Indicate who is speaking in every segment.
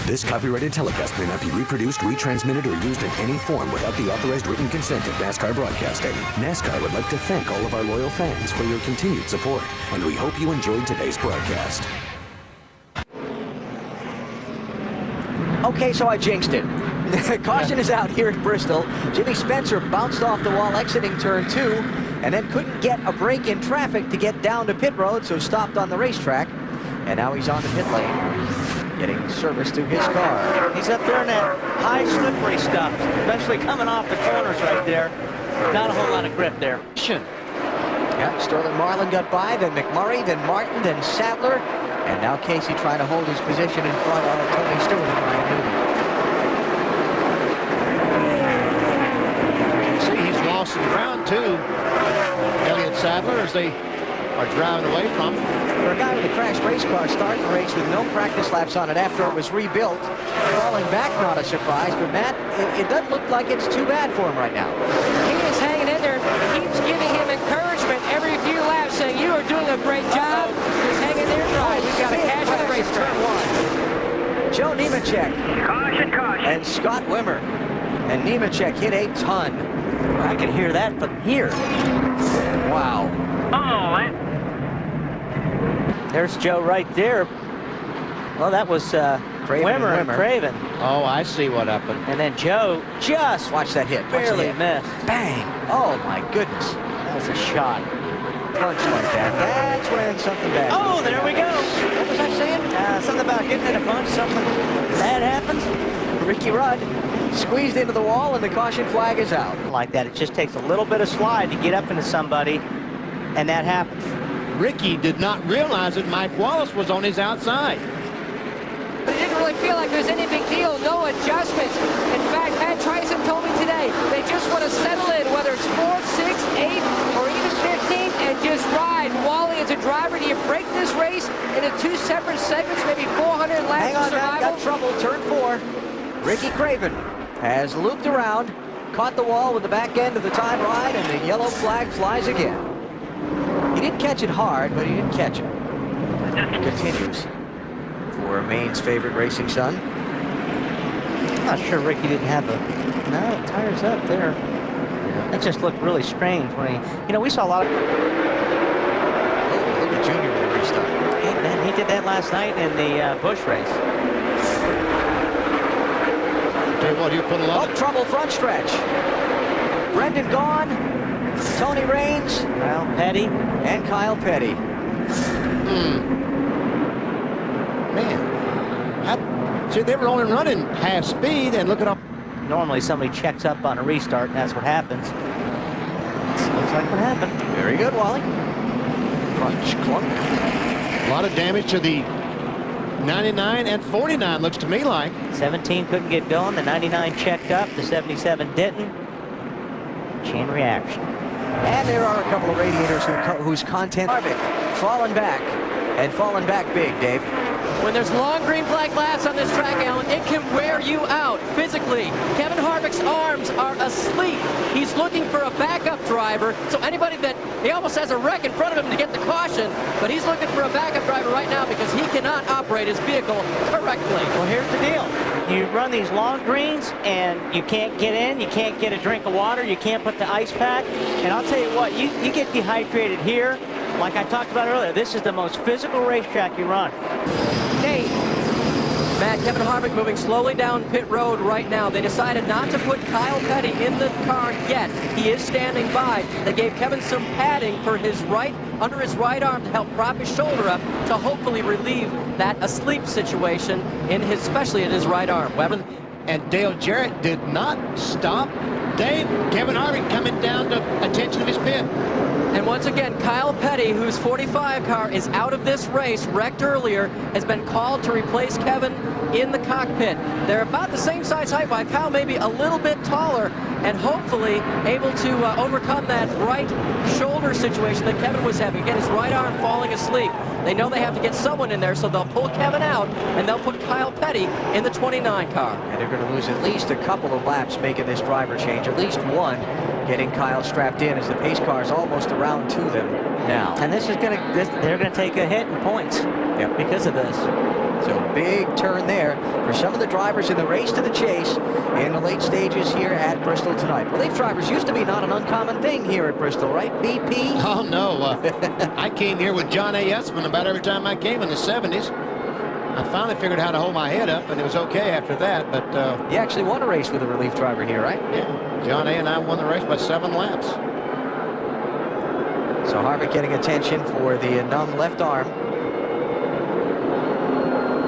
Speaker 1: This copyrighted telecast may not be reproduced, retransmitted, or used in any form without the authorized written consent of NASCAR Broadcasting. NASCAR would like to thank all of our loyal fans for your continued support, and we hope you enjoyed today's broadcast.
Speaker 2: Okay, so I jinxed it. Caution is out here at Bristol. Jimmy Spencer bounced off the wall exiting turn 2, and then couldn't get a break in traffic to get down to pit road, so stopped on the racetrack. And now he's on the pit lane, getting service to his car.
Speaker 3: He's up there in that high slippery stuff, especially coming off the corners right there. Not a whole lot of grip there.
Speaker 2: Yeah, Sterling Marlin got by, then McMurray, then Martin, then Sadler, and now Casey trying to hold his position in front of Tony Stewart and Ryan Newman.
Speaker 4: You can see he's lost some ground too, Elliott Sadler, as they are driving away from him.
Speaker 2: For a guy with a crashed race car starting the race with no practice laps on it after it was rebuilt, falling back not a surprise, but Matt, it doesn't look like it's too bad for him right now.
Speaker 5: He is hanging in there, keeps giving him encouragement every few laps, saying you are doing a great job. He's hanging there. We've got a cash on the racetrack.
Speaker 2: Joe Nemechek.
Speaker 6: Caution, caution.
Speaker 2: And Scott Wimmer. And Nemechek hit a ton.
Speaker 3: I can hear that from here.
Speaker 2: Wow.
Speaker 6: Oh,
Speaker 3: There's Joe right there. Well, that was Wimmer and Craven.
Speaker 4: Oh, I see what happened.
Speaker 3: And then Joe just
Speaker 2: Watch that hit.
Speaker 3: barely missed.
Speaker 2: Bang. Oh, my goodness.
Speaker 3: That was a shot.
Speaker 2: Punch like that. That's when something bad.
Speaker 3: Oh, there we go.
Speaker 2: What was I saying?
Speaker 3: Something about getting in a bunch, something bad happens.
Speaker 2: Ricky Rudd squeezed into the wall, and the caution flag is out.
Speaker 3: Like that, it just takes a little bit of slide to get up into somebody, and that happens.
Speaker 4: Ricky did not realize that Mike Wallace was on his outside.
Speaker 5: It didn't really feel like there's any big deal, no adjustments. In fact, Matt Tyson told me today, they just want to settle in, whether it's 4th, 6th, 8th, or even 15th, and just ride. Wally, as a driver, do you break this race into 2 separate segments, maybe 400 laps
Speaker 2: Hang on,
Speaker 5: of
Speaker 2: Matt,
Speaker 5: survival?
Speaker 2: got trouble, turn 4. Ricky Craven has looped around, caught the wall with the back end of the time ride, and the yellow flag flies again. He didn't catch it hard, but he didn't catch it. Continues for Maine's favorite racing son.
Speaker 3: I'm not sure Ricky didn't have a... No, the tire's up there. That just looked really strange when he... You know, we saw a lot of...
Speaker 2: Oh, look at Junior with a restart.
Speaker 3: Hey, man, he did that last night in the Busch race.
Speaker 4: Tell you what, he'll put a lot
Speaker 2: Oh, trouble front stretch. Brendan gone. Tony Raines.
Speaker 3: Kyle Petty.
Speaker 2: And Kyle Petty.
Speaker 4: Man, see, they were only running half speed, and look at all.
Speaker 3: Normally somebody checks up on a restart, and that's what happens. Looks like what happened.
Speaker 2: Very good, Wally. Crunch, clunk.
Speaker 4: A lot of damage to the 99 and 49, looks to me like.
Speaker 3: 17 couldn't get going. The 99 checked up. The 77 didn't. Chain reaction.
Speaker 2: And there are a couple of radiators whose content Harvick falling back, and falling back big, Dave.
Speaker 5: When there's long green flag laps on this track, Alan, it can wear you out physically. Kevin Harvick's arms are asleep. He's looking for a backup driver. So anybody that, he almost has a wreck in front of him to get the caution, but he's looking for a backup driver right now because he cannot operate his vehicle correctly.
Speaker 3: Well, here's the deal. You run these long greens, and you can't get in. You can't get a drink of water. You can't put the ice pack. And I'll tell you what, you get dehydrated here. Like I talked about earlier, this is the most physical racetrack you run.
Speaker 5: Hey, Matt, Kevin Harvick moving slowly down pit road right now. They decided not to put Kyle Petty in the car yet. He is standing by. They gave Kevin some padding for his right, under his right arm to help prop his shoulder up to hopefully relieve that asleep situation in his, especially in his right arm. Weapon.
Speaker 4: And Dale Jarrett did not stop Dave. Kevin Harvick coming down to attention of his pit.
Speaker 5: And once again, Kyle Petty, whose 45 car is out of this race, wrecked earlier, has been called to replace Kevin in the cockpit. They're about the same size height, while Kyle may be a little bit taller, and hopefully able to overcome that right shoulder situation that Kevin was having. Again, his right arm falling asleep. They know they have to get someone in there, so they'll pull Kevin out, and they'll put Kyle Petty in the 29 car.
Speaker 2: And they're going to lose at least a couple of laps making this driver change, at least one, getting Kyle strapped in as the pace car is almost around to them now.
Speaker 3: And this is going to, they're going to take a hit in points because of this.
Speaker 2: So big turn there for some of the drivers in the race to the chase in the late stages here at Bristol tonight. Relief drivers used to be not an uncommon thing here at Bristol, right, BP?
Speaker 4: Oh, no. I came here with John A. Esman about every time I came in the 70s. I finally figured out how to hold my head up, and it was okay after that. But
Speaker 2: you actually won a race with a relief driver here, right?
Speaker 4: Yeah. John A. and I won the race by 7 laps.
Speaker 2: So Harvick getting attention for the numb left arm.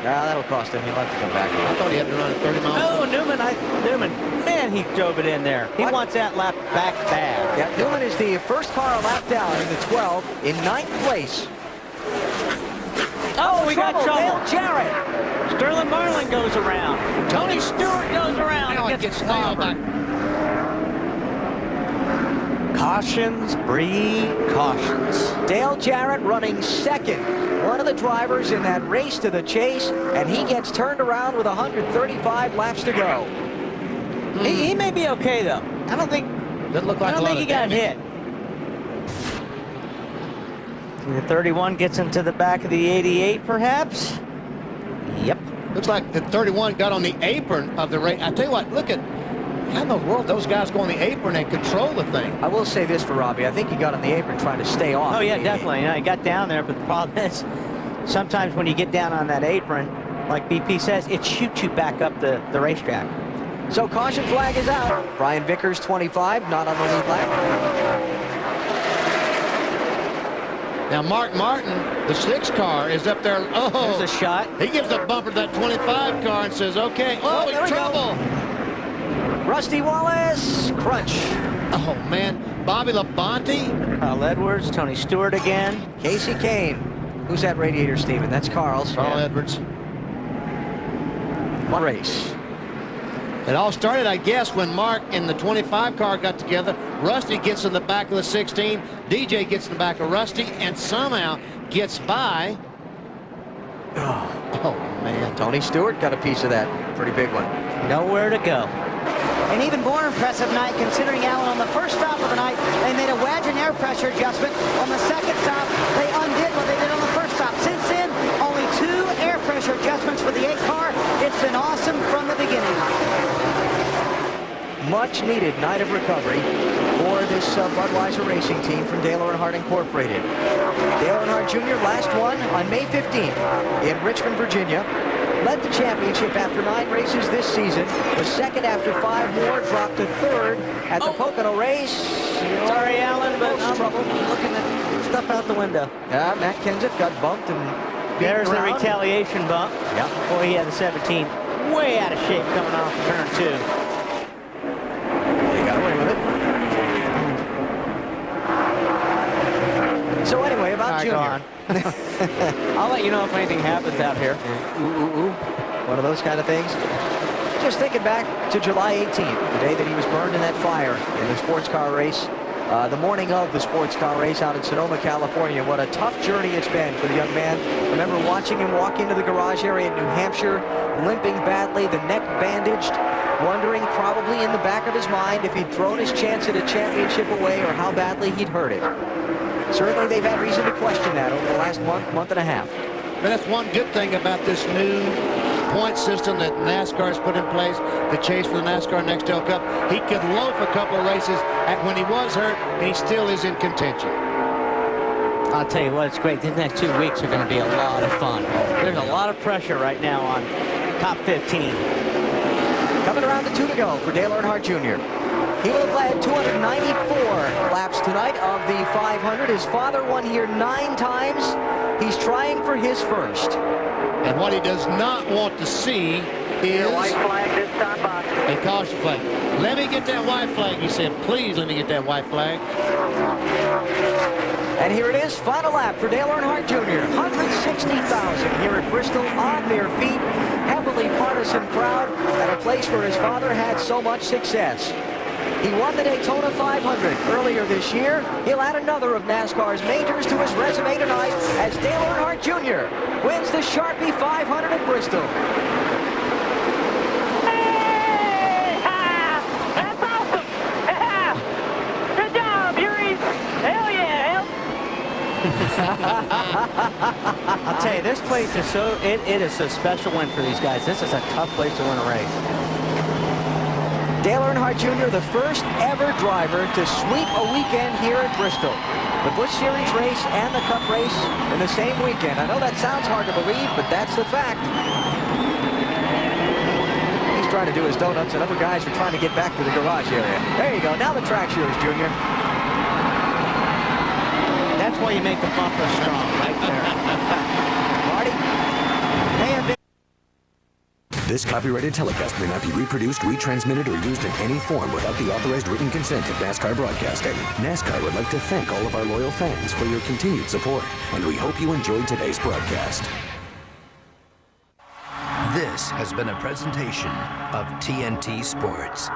Speaker 2: That'll cost him. He'll have to come back.
Speaker 4: I thought he had to run at 30 miles.
Speaker 3: Oh, Newman, man, he drove it in there. He wants that lap back bad.
Speaker 2: Yeah, Newman is the first car a lap down in the 12 in 9th place.
Speaker 3: Oh, we got trouble.
Speaker 2: Dale Jarrett.
Speaker 3: Sterling Marlin goes around. Tony Stewart goes around.
Speaker 4: Now
Speaker 3: And
Speaker 4: it
Speaker 3: gets
Speaker 4: gets nailed
Speaker 3: clobbered.
Speaker 4: by.
Speaker 3: Cautions, breed cautions.
Speaker 2: Dale Jarrett running second. One of the drivers in that race to the chase, and he gets turned around with 135 laps to go.
Speaker 3: He may be okay, though. I don't think
Speaker 4: Doesn't look like
Speaker 3: he got hit. The 31 gets into the back of the 88, perhaps? Yep.
Speaker 4: Looks like the 31 got on the apron of the race. I tell you what, look at how in the world those guys go on the apron and control the thing.
Speaker 2: I will say this for Robbie. I think he got on the apron trying to stay off.
Speaker 3: Oh, yeah, definitely. You know, he got down there, but the problem is sometimes when you get down on that apron, like BP says, it shoots you back up the racetrack.
Speaker 2: So caution flag is out. Brian Vickers, 25, not on the lead lap.
Speaker 4: Now, Mark Martin, the 6 car, is up there. Oh,
Speaker 3: There's a shot.
Speaker 4: He gives a bumper to that 25 car and says, okay, oh,
Speaker 2: there we
Speaker 4: trouble.
Speaker 2: Rusty Wallace, crunch.
Speaker 4: Oh, man. Bobby Labonte.
Speaker 3: Carl Edwards, Tony Stewart again.
Speaker 2: Casey Kane. Who's that radiator, Steven? That's Carl's.
Speaker 4: Carl Edwards.
Speaker 2: One race.
Speaker 4: It all started, I guess, when Mark and the 25 car got together. Rusty gets in the back of the 16. DJ gets in the back of Rusty and somehow gets by. Oh, man.
Speaker 2: Tony Stewart got a piece of that. Pretty big one.
Speaker 3: Nowhere to go.
Speaker 7: An even more impressive night considering, Alan, on the first stop of the night, they made a wedge and air pressure adjustment. On the second stop, they undid what they did on the first stop. Since then, only 2 air pressure adjustments for the 8 car. It's been awesome from the beginning.
Speaker 2: Much needed night of recovery for this Budweiser racing team from Dale Earnhardt Incorporated. Dale Earnhardt Jr. last one on May 15th in Richmond, Virginia. Led the championship after 9 races this season. Was second after 5 more. Dropped to 3rd at the Pocono race.
Speaker 3: Sorry, Alan, but I'm
Speaker 2: trouble.
Speaker 3: looking at stuff out the window.
Speaker 2: Matt Kenseth got bumped and
Speaker 3: There's the
Speaker 2: around.
Speaker 3: retaliation bump.
Speaker 2: Yeah.
Speaker 3: Boy, he had the 17 way out of shape coming off turn 2.
Speaker 2: They got away with it. So anyway, about Junior.
Speaker 3: I'll let you know if anything happens out here.
Speaker 2: One of those kind of things. Just thinking back to July 18th, the day that he was burned in that fire in the sports car race. The morning of the sports car race out in Sonoma, California. What a tough journey it's been for the young man. Remember watching him walk into the garage area in New Hampshire, limping badly, the neck bandaged, wondering probably in the back of his mind if he'd thrown his chance at a championship away or how badly he'd hurt it. Certainly they've had reason to question that over the last month and a half.
Speaker 4: But that's one good thing about this new point system that NASCAR has put in place, the chase for the NASCAR Nextel Cup. He could loaf a couple of races when he was hurt, and he still is in contention.
Speaker 3: I'll tell you what, it's great. These next 2 weeks are going to be a lot of fun. There's a lot of pressure right now on top 15.
Speaker 2: Coming around to 2 to go for Dale Earnhardt Jr. He will have led 294 laps tonight of the 500. His father won here 9 times. He's trying for his first.
Speaker 4: And what he does not want to see is
Speaker 6: White flag this time, box.
Speaker 4: a caution flag. Let me get that white flag, he said. Please let me get that white flag.
Speaker 2: And here it is, final lap for Dale Earnhardt Jr. 160,000 here at Bristol on their feet. Heavily partisan crowd at a place where his father had so much success. He won the Daytona 500 earlier this year. He'll add another of NASCAR's majors to his resume tonight as Dale Earnhardt Jr. wins the Sharpie 500 at Bristol.
Speaker 6: Hey! Ha! That's awesome! Ha! Good job, Yuri! Hell yeah!
Speaker 3: I'll tell you, this place is it is a special win for these guys. This is a tough place to win a race.
Speaker 2: Dale Earnhardt Jr., the first ever driver to sweep a weekend here at Bristol. The Busch Series race and the Cup race in the same weekend. I know that sounds hard to believe, but that's the fact. He's trying to do his donuts, and other guys are trying to get back to the garage area. There you go. Now the track's yours, Junior.
Speaker 3: That's why you make the bumper strong, right there.
Speaker 2: Marty?
Speaker 7: They have been
Speaker 1: This copyrighted telecast may not be reproduced, retransmitted, or used in any form without the authorized written consent of NASCAR Broadcasting. NASCAR would like to thank all of our loyal fans for your continued support, and we hope you enjoyed today's broadcast.
Speaker 8: This has been a presentation of TNT Sports.